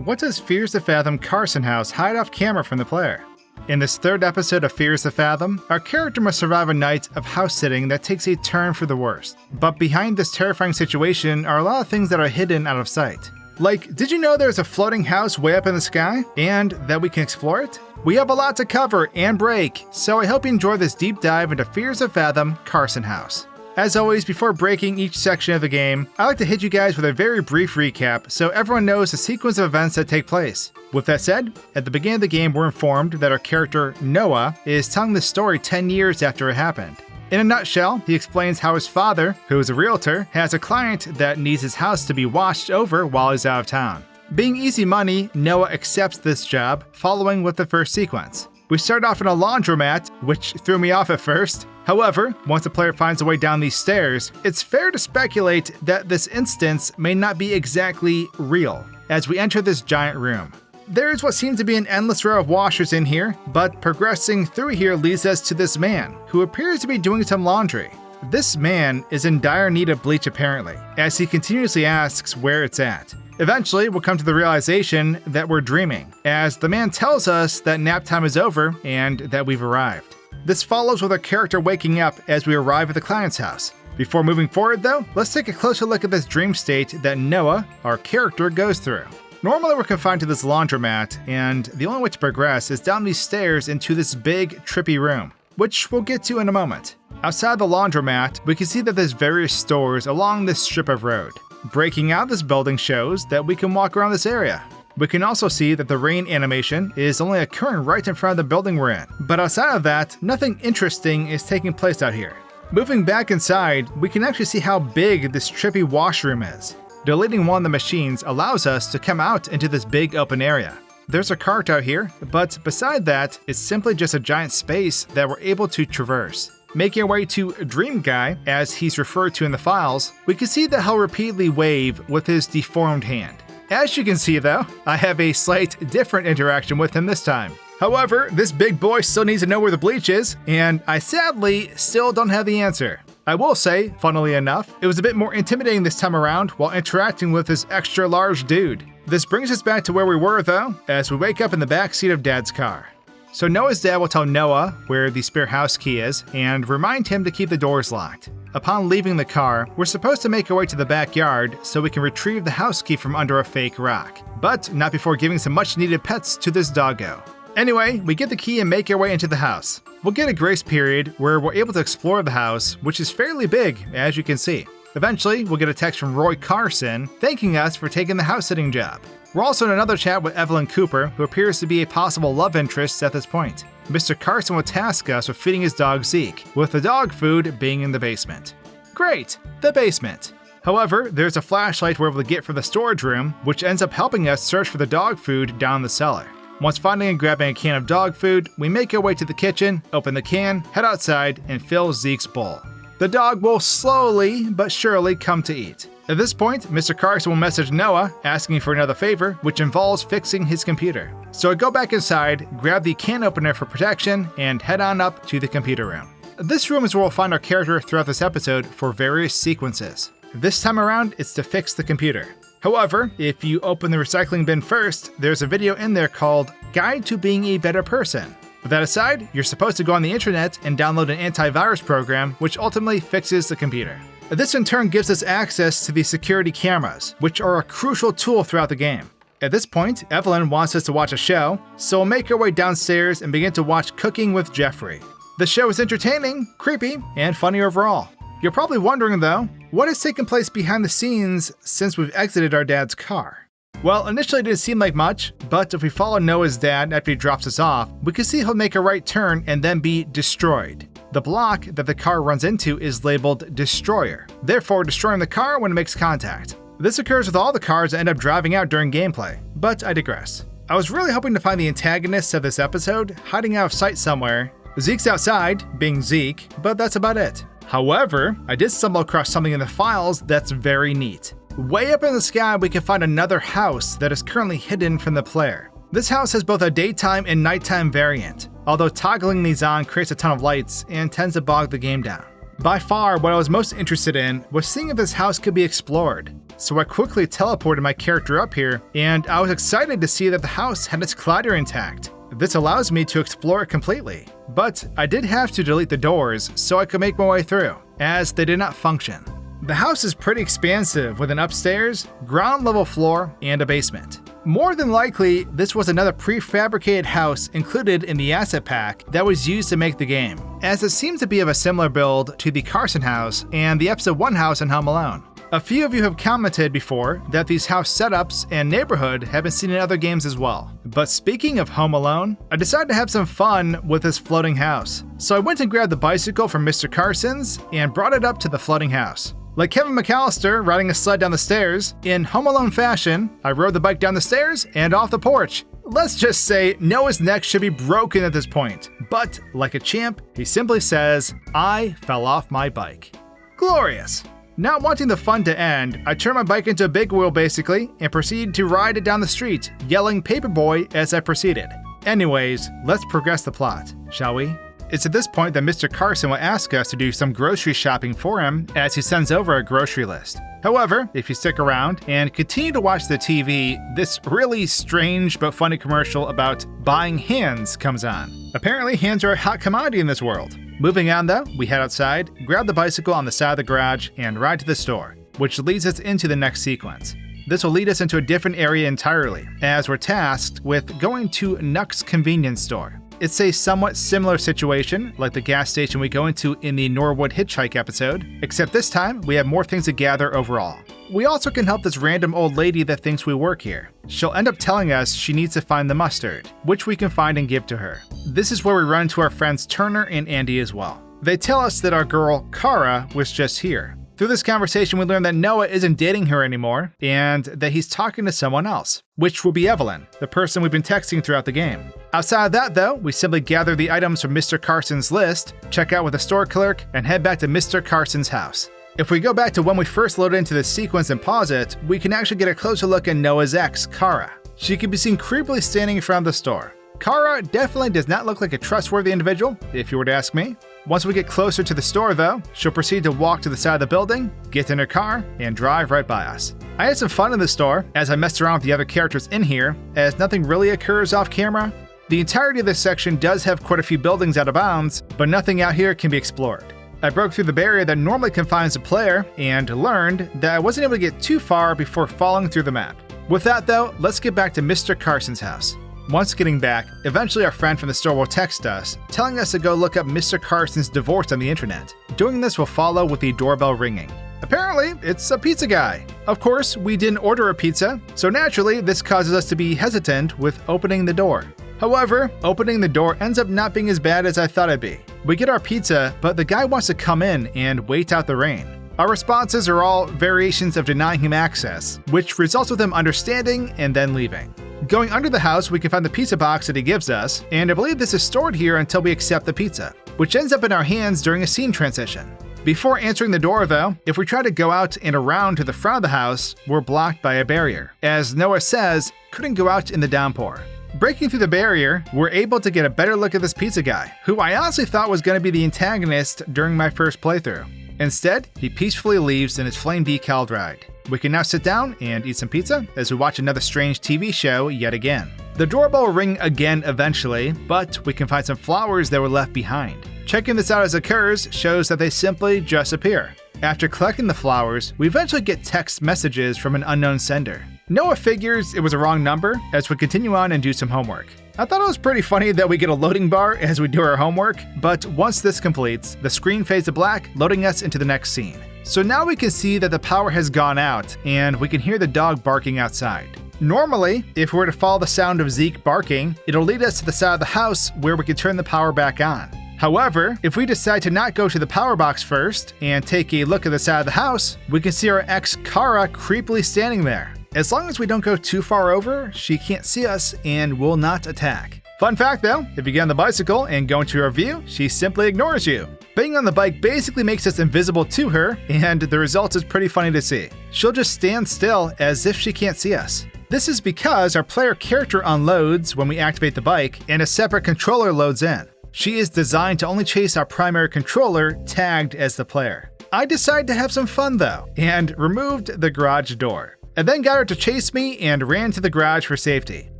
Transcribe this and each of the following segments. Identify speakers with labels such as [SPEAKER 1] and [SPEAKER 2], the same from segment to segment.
[SPEAKER 1] What does Fears to Fathom Carson House hide off camera from the player? In this third episode of Fears to Fathom, our character must survive a night of house sitting that takes a turn for the worst. But behind this terrifying situation are a lot of things that are hidden out of sight. Like, did you know there's a floating house way up in the sky, and that we can explore it? We have a lot to cover and break, so I hope you enjoy this deep dive into Fears to Fathom Carson House. As always, before breaking each section of the game, I like to hit you guys with a very brief recap so everyone knows the sequence of events that take place. With that said, at the beginning of the game we're informed that our character, Noah, is telling this story 10 years after it happened. In a nutshell, he explains how his father, who is a realtor, has a client that needs his house to be watched over while he's out of town. Being easy money, Noah accepts this job, following with the first sequence. We start off in a laundromat, which threw me off at first. However, once the player finds a way down these stairs, it's fair to speculate that this instance may not be exactly real, as we enter this giant room. There is what seems to be an endless row of washers in here, but progressing through here leads us to this man, who appears to be doing some laundry. This man is in dire need of bleach apparently, as he continuously asks where it's at. Eventually, we'll come to the realization that we're dreaming, as the man tells us that nap time is over and that we've arrived. This follows with our character waking up as we arrive at the client's house. Before moving forward though, let's take a closer look at this dream state that Noah, our character, goes through. Normally we're confined to this laundromat, and the only way to progress is down these stairs into this big, trippy room, which we'll get to in a moment. Outside the laundromat, we can see that there's various stores along this strip of road. Breaking out this building shows that we can walk around this area. We can also see that the rain animation is only occurring right in front of the building we're in, but outside of that, nothing interesting is taking place out here. Moving back inside, we can actually see how big this trippy washroom is. Deleting one of the machines allows us to come out into this big open area. There's a cart out here, but beside that, it's simply just a giant space that we're able to traverse. Making our way to Dream Guy, as he's referred to in the files, we can see that he'll repeatedly wave with his deformed hand. As you can see though, I have a slight different interaction with him this time. However, this big boy still needs to know where the bleach is, and I sadly still don't have the answer. I will say, funnily enough, it was a bit more intimidating this time around while interacting with this extra large dude. This brings us back to where we were though, as we wake up in the back seat of Dad's car. So Noah's dad will tell Noah where the spare house key is and remind him to keep the doors locked. Upon leaving the car, we're supposed to make our way to the backyard so we can retrieve the house key from under a fake rock, but not before giving some much needed pets to this doggo. Anyway, we get the key and make our way into the house. We'll get a grace period where we're able to explore the house, which is fairly big, as you can see. Eventually, we'll get a text from Roy Carson thanking us for taking the house sitting job. We're also in another chat with Evelyn Cooper, who appears to be a possible love interest at this point. Mr. Carson will task us with feeding his dog Zeke, with the dog food being in the basement. Great, the basement. However, there's a flashlight we're able to get from the storage room, which ends up helping us search for the dog food down the cellar. Once finding and grabbing a can of dog food, we make our way to the kitchen, open the can, head outside, and fill Zeke's bowl. The dog will slowly but surely come to eat. At this point, Mr. Carson will message Noah asking for another favor, which involves fixing his computer. So I go back inside, grab the can opener for protection, and head on up to the computer room. This room is where we'll find our character throughout this episode for various sequences. This time around, it's to fix the computer. However, if you open the recycling bin first, there's a video in there called Guide to Being a Better Person. With that aside, you're supposed to go on the internet and download an antivirus program which ultimately fixes the computer. This in turn gives us access to the security cameras, which are a crucial tool throughout the game. At this point, Evelyn wants us to watch a show, so we'll make our way downstairs and begin to watch Cooking with Jeffrey. The show is entertaining, creepy, and funny overall. You're probably wondering though, what has taken place behind the scenes since we've exited our dad's car? Well, initially it didn't seem like much, but if we follow Noah's dad after he drops us off, we can see he'll make a right turn and then be destroyed. The block that the car runs into is labeled Destroyer, therefore destroying the car when it makes contact. This occurs with all the cars that end up driving out during gameplay, but I digress. I was really hoping to find the antagonists of this episode hiding out of sight somewhere. Zeke's outside, being Zeke, but that's about it. However, I did stumble across something in the files that's very neat. Way up in the sky, we can find another house that is currently hidden from the player. This house has both a daytime and nighttime variant, although toggling these on creates a ton of lights and tends to bog the game down. By far, what I was most interested in was seeing if this house could be explored. so I quickly teleported my character up here, and I was excited to see that the house had its collider intact. This allows me to explore it completely, but I did have to delete the doors so I could make my way through, as they did not function. The house is pretty expansive with an upstairs, ground level floor, and a basement. More than likely, this was another prefabricated house included in the asset pack that was used to make the game, as it seems to be of a similar build to the Carson House and the Episode 1 house in Home Alone. A few of you have commented before that these house setups and neighborhood have been seen in other games as well. But speaking of Home Alone, I decided to have some fun with this floating house. So I went and grabbed the bicycle from Mr. Carson's and brought it up to the floating house. Like Kevin McAllister riding a sled down the stairs, in Home Alone fashion, I rode the bike down the stairs and off the porch. Let's just say Noah's neck should be broken at this point. But, like a champ, he simply says, "I fell off my bike." Glorious! Not wanting the fun to end, I turned my bike into a big wheel basically, and proceeded to ride it down the street, yelling "Paperboy" as I proceeded. Anyways, let's progress the plot, shall we? It's at this point that Mr. Carson will ask us to do some grocery shopping for him as he sends over a grocery list. However, if you stick around and continue to watch the TV, this really strange but funny commercial about buying hands comes on. Apparently, hands are a hot commodity in this world. Moving on though, we head outside, grab the bicycle on the side of the garage, and ride to the store, which leads us into the next sequence. This will lead us into a different area entirely, as we're tasked with going to Nuck's convenience store. It's a somewhat similar situation, like the gas station we go into in the Norwood Hitchhike episode, except this time we have more things to gather overall. We also can help this random old lady that thinks we work here. She'll end up telling us she needs to find the mustard, which we can find and give to her. This is where we run into our friends Turner and Andy as well. They tell us that our girl, Kara, was just here. Through this conversation, we learn that Noah isn't dating her anymore, and that he's talking to someone else, which will be Evelyn, the person we've been texting throughout the game. Outside of that though, we simply gather the items from Mr. Carson's list, check out with the store clerk, and head back to Mr. Carson's house. If we go back to when we first loaded into this sequence and pause it, we can actually get a closer look at Noah's ex, Kara. She can be seen creepily standing in front of the store. Kara definitely does not look like a trustworthy individual, if you were to ask me. Once we get closer to the store though, she'll proceed to walk to the side of the building, get in her car, and drive right by us. I had some fun in the store as I messed around with the other characters in here, as nothing really occurs off camera. The entirety of this section does have quite a few buildings out of bounds, but nothing out here can be explored. I broke through the barrier that normally confines the player, and learned that I wasn't able to get too far before falling through the map. With that though, let's get back to Mr. Carson's house. Once getting back, eventually our friend from the store will text us, telling us to go look up Mr. Carson's divorce on the internet. Doing this will follow with the doorbell ringing. Apparently, it's a pizza guy. Of course, we didn't order a pizza, so naturally this causes us to be hesitant with opening the door. However, opening the door ends up not being as bad as I thought it'd be. We get our pizza, but the guy wants to come in and wait out the rain. Our responses are all variations of denying him access, which results with him understanding and then leaving. Going under the house, we can find the pizza box that he gives us, and I believe this is stored here until we accept the pizza, which ends up in our hands during a scene transition. Before answering the door though, if we try to go out and around to the front of the house, we're blocked by a barrier. As Noah says, couldn't go out in the downpour. Breaking through the barrier, we're able to get a better look at this pizza guy, who I honestly thought was going to be the antagonist during my first playthrough. Instead, he peacefully leaves in his flame decaled ride. We can now sit down and eat some pizza as we watch another strange TV show yet again. The doorbell will ring again eventually, but we can find some flowers that were left behind. Checking this out as it occurs shows that they simply just appear. After collecting the flowers, we eventually get text messages from an unknown sender. Noah figures it was a wrong number as we continue on and do some homework. I thought it was pretty funny that we get a loading bar as we do our homework, but once this completes, the screen fades to black, loading us into the next scene. So now we can see that the power has gone out, and we can hear the dog barking outside. Normally, if we were to follow the sound of Zeke barking, it'll lead us to the side of the house where we can turn the power back on. However, if we decide to not go to the power box first and take a look at the side of the house, we can see our ex Kara creepily standing there. As long as we don't go too far over, she can't see us and will not attack. Fun fact though, if you get on the bicycle and go into her view, she simply ignores you. Being on the bike basically makes us invisible to her, and the result is pretty funny to see. She'll just stand still as if she can't see us. This is because our player character unloads when we activate the bike, and a separate controller loads in. She is designed to only chase our primary controller, tagged as the player. I decided to have some fun though, and removed the garage door. I then got her to chase me and ran to the garage for safety.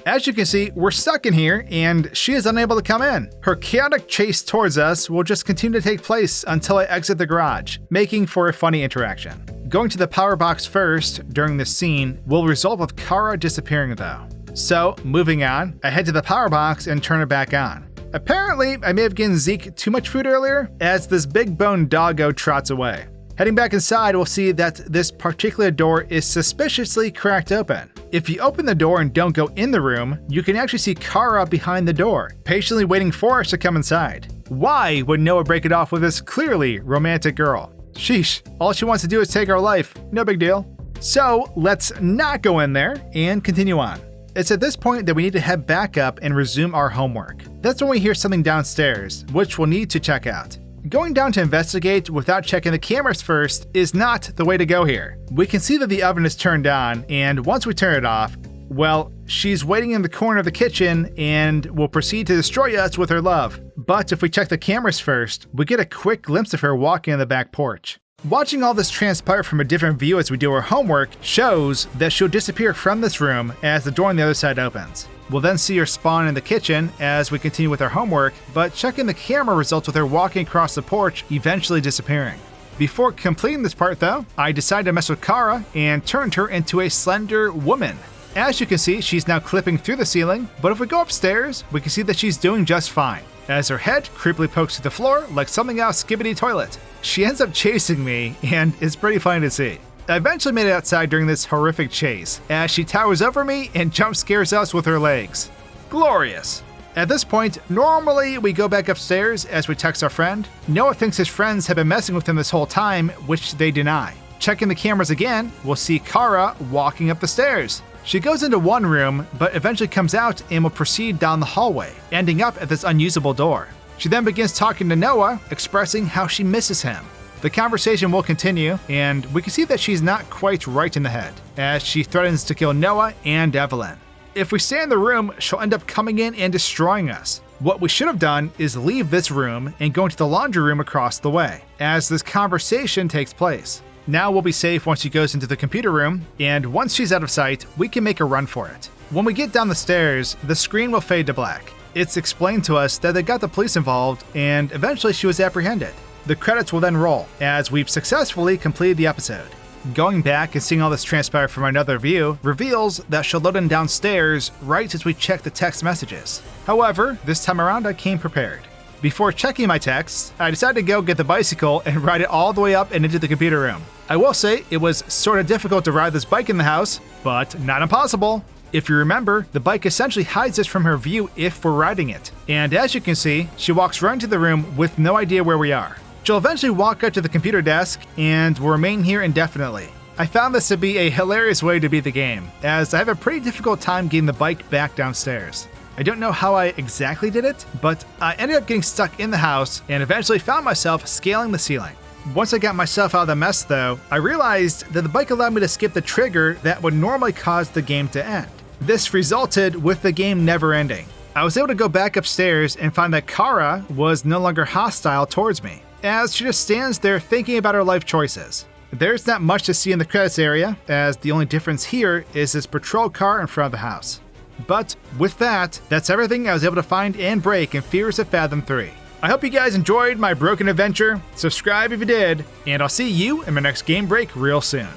[SPEAKER 1] As you can see, we're stuck in here and she is unable to come in. Her chaotic chase towards us will just continue to take place until I exit the garage, making for a funny interaction. Going to the power box first during this scene will result with Kara disappearing though. So, moving on, I head to the power box and turn it back on. Apparently, I may have given Zeke too much food earlier, as this big boned doggo trots away. Heading back inside, we'll see that this particular door is suspiciously cracked open. If you open the door and don't go in the room, you can actually see Kara behind the door, patiently waiting for us to come inside. Why would Noah break it off with this clearly romantic girl? Sheesh, all she wants to do is take our life, no big deal. So let's not go in there and continue on. It's at this point that we need to head back up and resume our homework. That's when we hear something downstairs, which we'll need to check out. Going down to investigate without checking the cameras first is not the way to go here. We can see that the oven is turned on, and once we turn it off, well, she's waiting in the corner of the kitchen and will proceed to destroy us with her love. But if we check the cameras first, we get a quick glimpse of her walking on the back porch. Watching all this transpire from a different view as we do our homework shows that she'll disappear from this room as the door on the other side opens. We'll then see her spawn in the kitchen as we continue with our homework, but checking the camera results with her walking across the porch, eventually disappearing. Before completing this part though, I decided to mess with Kara and turned her into a slender woman. As you can see, she's now clipping through the ceiling, but if we go upstairs, we can see that she's doing just fine, as her head creepily pokes through the floor like something out of Skibbity Toilet. She ends up chasing me, and it's pretty funny to see. I eventually made it outside during this horrific chase, as she towers over me and jump scares us with her legs. Glorious! At this point, normally we go back upstairs as we text our friend. Noah thinks his friends have been messing with him this whole time, which they deny. Checking the cameras again, we'll see Kara walking up the stairs. She goes into one room, but eventually comes out and will proceed down the hallway, ending up at this unusable door. She then begins talking to Noah, expressing how she misses him. The conversation will continue, and we can see that she's not quite right in the head, as she threatens to kill Noah and Evelyn. If we stay in the room, she'll end up coming in and destroying us. What we should have done is leave this room and go into the laundry room across the way, as this conversation takes place. Now we'll be safe once she goes into the computer room, and once she's out of sight, we can make a run for it. When we get down the stairs, the screen will fade to black. It's explained to us that they got the police involved, and eventually she was apprehended. The credits will then roll, as we've successfully completed the episode. Going back and seeing all this transpire from another view reveals that she'll load in downstairs right as we check the text messages. However, this time around I came prepared. Before checking my texts, I decided to go get the bicycle and ride it all the way up and into the computer room. I will say it was sort of difficult to ride this bike in the house, but not impossible. If you remember, the bike essentially hides us from her view if we're riding it. And as you can see, she walks right into the room with no idea where we are. She'll eventually walk up to the computer desk and will remain here indefinitely. I found this to be a hilarious way to beat the game, as I have a pretty difficult time getting the bike back downstairs. I don't know how I exactly did it, but I ended up getting stuck in the house and eventually found myself scaling the ceiling. Once I got myself out of the mess though, I realized that the bike allowed me to skip the trigger that would normally cause the game to end. This resulted with the game never ending. I was able to go back upstairs and find that Kara was no longer hostile towards me, as she just stands there thinking about her life choices. There's not much to see in the credits area, as the only difference here is this patrol car in front of the house. But with that, that's everything I was able to find and break in Fears of Fathom 3. I hope you guys enjoyed my broken adventure, subscribe if you did, and I'll see you in my next game break real soon.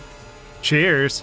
[SPEAKER 1] Cheers!